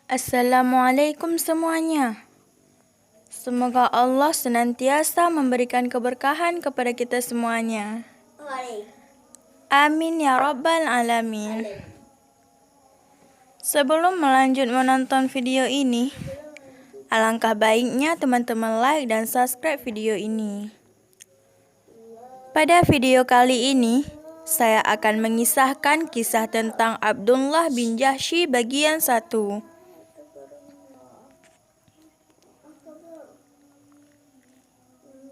Assalamualaikum semuanya. Semoga Allah senantiasa memberikan keberkahan kepada kita semuanya. Amin ya rabbal alamin. Sebelum melanjut menonton video ini, alangkah baiknya teman-teman like dan subscribe video ini. Pada video kali ini, saya akan mengisahkan kisah tentang Abdullah bin Jahsy bagian 1.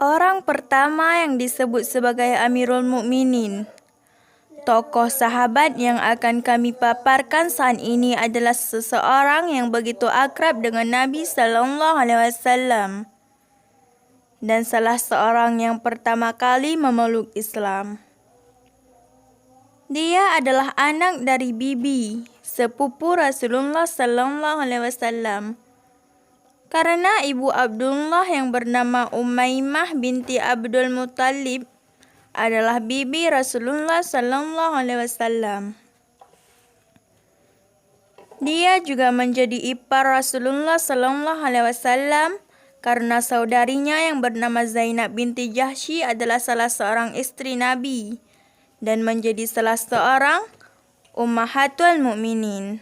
Orang pertama yang disebut sebagai Amirul Mukminin. Tokoh sahabat yang akan kami paparkan saat ini adalah seseorang yang begitu akrab dengan Nabi Sallallahu Alaihi Wasallam dan salah seorang yang pertama kali memeluk Islam. Dia adalah anak dari bibi, sepupu Rasulullah Sallallahu Alaihi Wasallam. Karena ibu Abdullah yang bernama Umaymah binti Abdul Muttalib adalah bibi Rasulullah Sallallahu Alaihi Wasallam. Dia juga menjadi ipar Rasulullah Sallallahu Alaihi Wasallam karena saudarinya yang bernama Zainab binti Jahsy adalah salah seorang istri Nabi dan menjadi salah seorang Ummahatul Mukminin.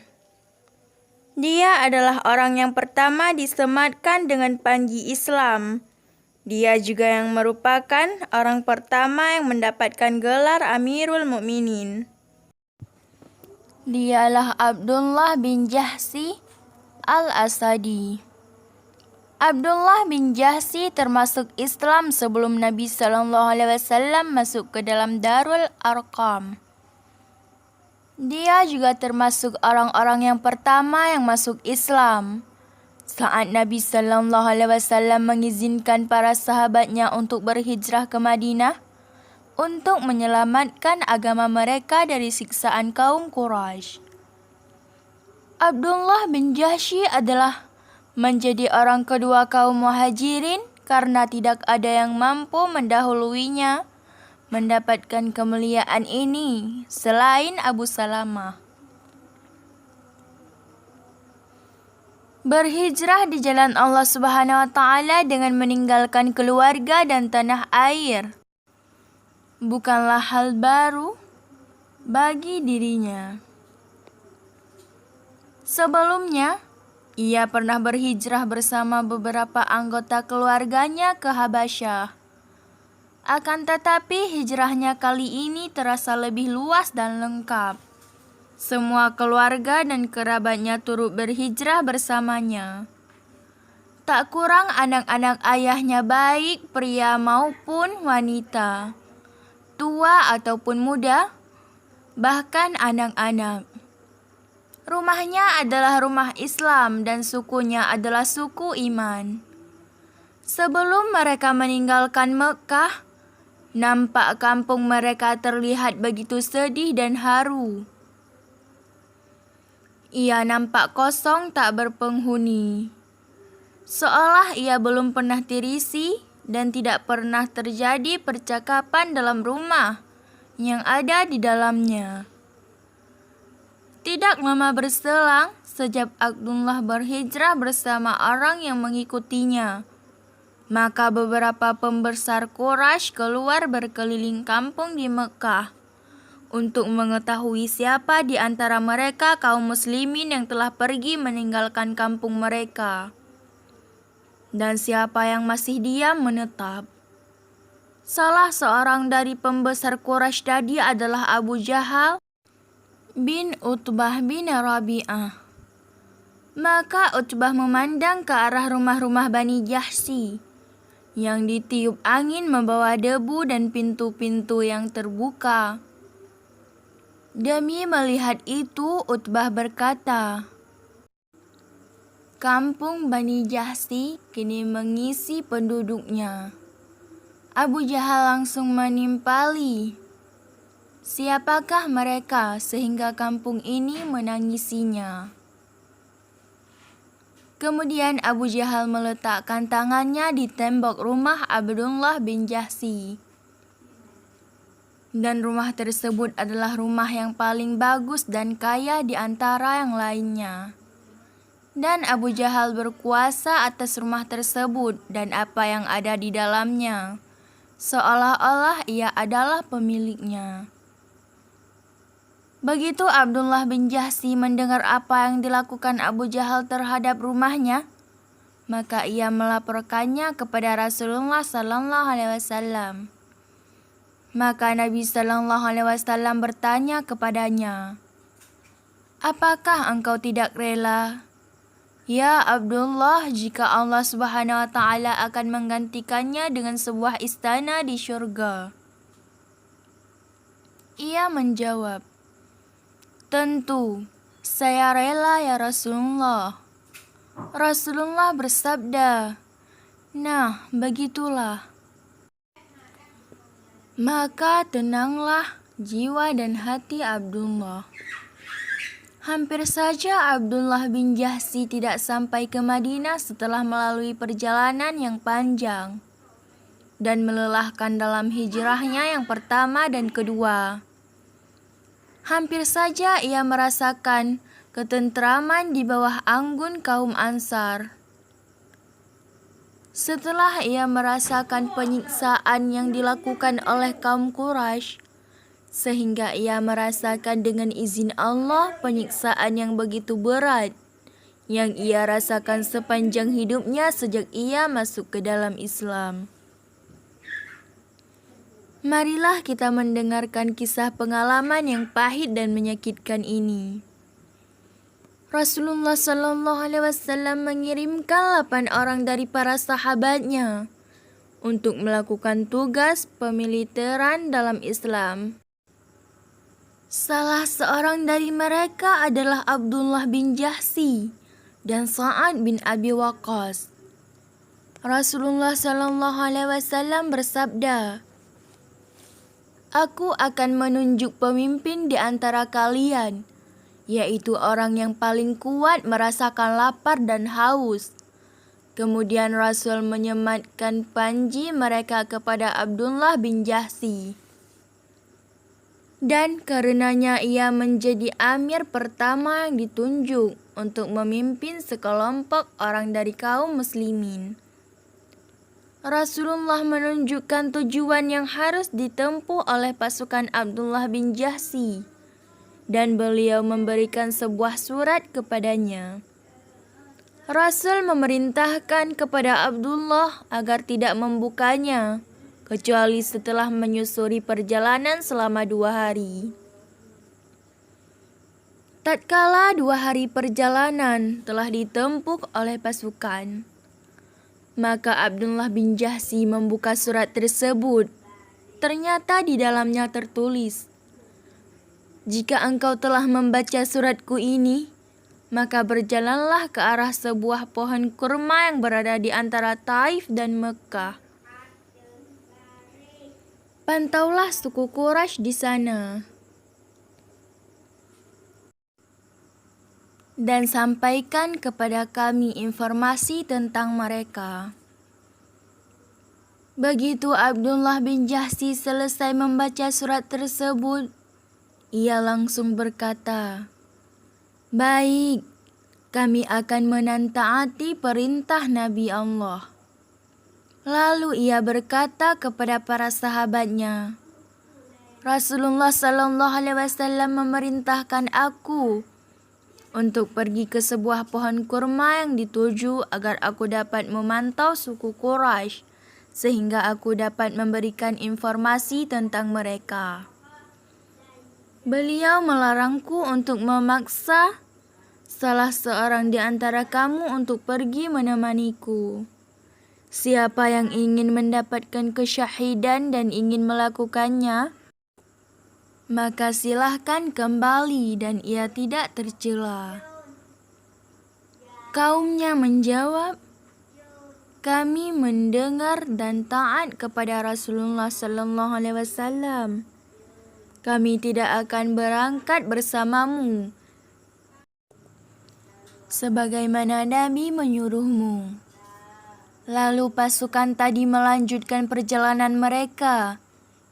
Dia adalah orang yang pertama disematkan dengan panji Islam. Dia juga yang merupakan orang pertama yang mendapatkan gelar Amirul Mukminin. Dialah Abdullah bin Jahsy al-Asadi. Abdullah bin Jahsy termasuk Islam sebelum Nabi Sallallahu Alaihi Wasallam masuk ke dalam Darul Arqam. Dia juga termasuk orang-orang yang pertama yang masuk Islam. Saat Nabi Sallallahu Alaihi Wasallam mengizinkan para sahabatnya untuk berhijrah ke Madinah untuk menyelamatkan agama mereka dari siksaan kaum Quraisy. Abdullah bin Jahsy adalah menjadi orang kedua kaum Muhajirin karena tidak ada yang mampu mendahuluinya mendapatkan kemuliaan ini selain Abu Salamah. Berhijrah di jalan Allah Subhanahu wa taala dengan meninggalkan keluarga dan tanah air bukanlah hal baru bagi dirinya. Sebelumnya, ia pernah berhijrah bersama beberapa anggota keluarganya ke Habasyah. Akan tetapi hijrahnya kali ini terasa lebih luas dan lengkap. Semua keluarga dan kerabatnya turut berhijrah bersamanya. Tak kurang anak-anak ayahnya baik pria maupun wanita, tua ataupun muda, bahkan anak-anak. Rumahnya adalah rumah Islam dan sukunya adalah suku iman. Sebelum mereka meninggalkan Mekah, nampak kampung mereka terlihat begitu sedih dan haru. Ia nampak kosong tak berpenghuni. Seolah ia belum pernah terisi dan tidak pernah terjadi percakapan dalam rumah yang ada di dalamnya. Tidak lama berselang, sejak Abdullah berhijrah bersama orang yang mengikutinya, maka beberapa pembesar Quraisy keluar berkeliling kampung di Mekah untuk mengetahui siapa di antara mereka kaum muslimin yang telah pergi meninggalkan kampung mereka dan siapa yang masih diam menetap. Salah seorang dari pembesar Quraisy tadi adalah Abu Jahal bin Utbah bin Rabi'ah. Maka Utbah memandang ke arah rumah-rumah Bani Jahsy yang ditiup angin membawa debu dan pintu-pintu yang terbuka. Demi melihat itu, Utbah berkata, "Kampung Bani Jahsy kini mengisi penduduknya." Abu Jahal langsung menimpali, "Siapakah mereka sehingga kampung ini menangisinya?" Kemudian Abu Jahal meletakkan tangannya di tembok rumah Abdullah bin Jahsy. Dan rumah tersebut adalah rumah yang paling bagus dan kaya di antara yang lainnya. Dan Abu Jahal berkuasa atas rumah tersebut dan apa yang ada di dalamnya, seolah-olah ia adalah pemiliknya. Begitu Abdullah bin Jahsy mendengar apa yang dilakukan Abu Jahal terhadap rumahnya, maka ia melaporkannya kepada Rasulullah sallallahu alaihi wasallam. Maka Nabi sallallahu alaihi wasallam bertanya kepadanya, "Apakah engkau tidak rela, ya Abdullah, jika Allah Subhanahu wa taala akan menggantikannya dengan sebuah istana di syurga?" Ia menjawab, "Tentu, saya rela ya Rasulullah." Rasulullah bersabda, "Nah, begitulah. Maka tenanglah jiwa dan hati Abdullah." Hampir saja Abdullah bin Jahsy tidak sampai ke Madinah setelah melalui perjalanan yang panjang dan melelahkan dalam hijrahnya yang pertama dan kedua. Hampir saja ia merasakan ketentraman di bawah anggun kaum Ansar. Setelah ia merasakan penyiksaan yang dilakukan oleh kaum Quraisy, sehingga ia merasakan dengan izin Allah penyiksaan yang begitu berat yang ia rasakan sepanjang hidupnya sejak ia masuk ke dalam Islam. Marilah kita mendengarkan kisah pengalaman yang pahit dan menyakitkan ini. Rasulullah sallallahu alaihi wasallam mengirimkan 8 orang dari para sahabatnya untuk melakukan tugas pemiliteran dalam Islam. Salah seorang dari mereka adalah Abdullah bin Jahsy dan Sa'ad bin Abi Waqqas. Rasulullah sallallahu alaihi wasallam bersabda, "Aku akan menunjuk pemimpin di antara kalian, yaitu orang yang paling kuat merasakan lapar dan haus." Kemudian Rasul menyematkan panji mereka kepada Abdullah bin Jahsy. Dan karenanya ia menjadi amir pertama yang ditunjuk untuk memimpin sekelompok orang dari kaum muslimin. Rasulullah menunjukkan tujuan yang harus ditempuh oleh pasukan Abdullah bin Jahsy, dan beliau memberikan sebuah surat kepadanya. Rasul memerintahkan kepada Abdullah agar tidak membukanya, kecuali setelah menyusuri perjalanan selama 2 hari. Tatkala 2 hari perjalanan telah ditempuh oleh pasukan, maka Abdullah bin Jahsy membuka surat tersebut. Ternyata di dalamnya tertulis, "Jika engkau telah membaca suratku ini, maka berjalanlah ke arah sebuah pohon kurma yang berada di antara Taif dan Mekah. Pantaulah suku Quraisy di sana dan sampaikan kepada kami informasi tentang mereka." Begitu Abdullah bin Jahsy selesai membaca surat tersebut, ia langsung berkata, "Baik, kami akan menentaati perintah Nabi Allah." Lalu ia berkata kepada para sahabatnya, "Rasulullah sallallahu alaihi wasallam memerintahkan aku untuk pergi ke sebuah pohon kurma yang dituju agar aku dapat memantau suku Quraisy, sehingga aku dapat memberikan informasi tentang mereka. Beliau melarangku untuk memaksa salah seorang di antara kamu untuk pergi menemaniku. Siapa yang ingin mendapatkan kesyahidan dan ingin melakukannya, maka silahkan kembali dan ia tidak tercela." Kaumnya menjawab, "Kami mendengar dan taat kepada Rasulullah sallallahu alaihi wasallam. Kami tidak akan berangkat bersamamu sebagaimana Nabi menyuruhmu." Lalu pasukan tadi melanjutkan perjalanan mereka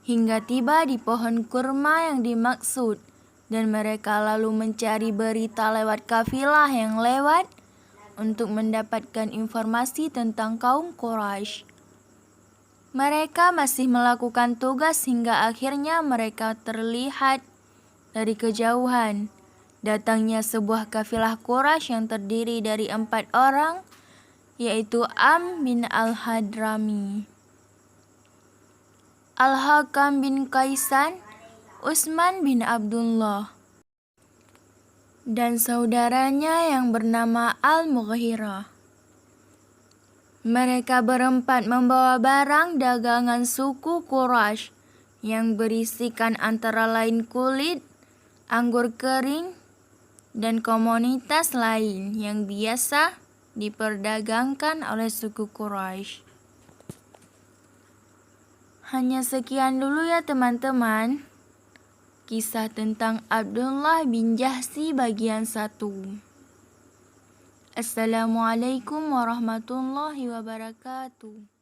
hingga tiba di pohon kurma yang dimaksud, dan mereka lalu mencari berita lewat kafilah yang lewat untuk mendapatkan informasi tentang kaum Quraisy. Mereka masih melakukan tugas hingga akhirnya mereka terlihat dari kejauhan. Datangnya sebuah kafilah Quraisy yang terdiri dari 4 orang, yaitu Am bin Al-Hadrami, Al-Hakam bin Kaisan, Utsman bin Abdullah, dan saudaranya yang bernama Al-Mughirah. Mereka berempat membawa barang dagangan suku Quraisy yang berisikan antara lain kulit, anggur kering, dan komoditas lain yang biasa diperdagangkan oleh suku Quraisy. Hanya sekian dulu ya teman-teman, kisah tentang Abdullah bin Jahsy bagian 1. Assalamualaikum warahmatullahi wabarakatuh.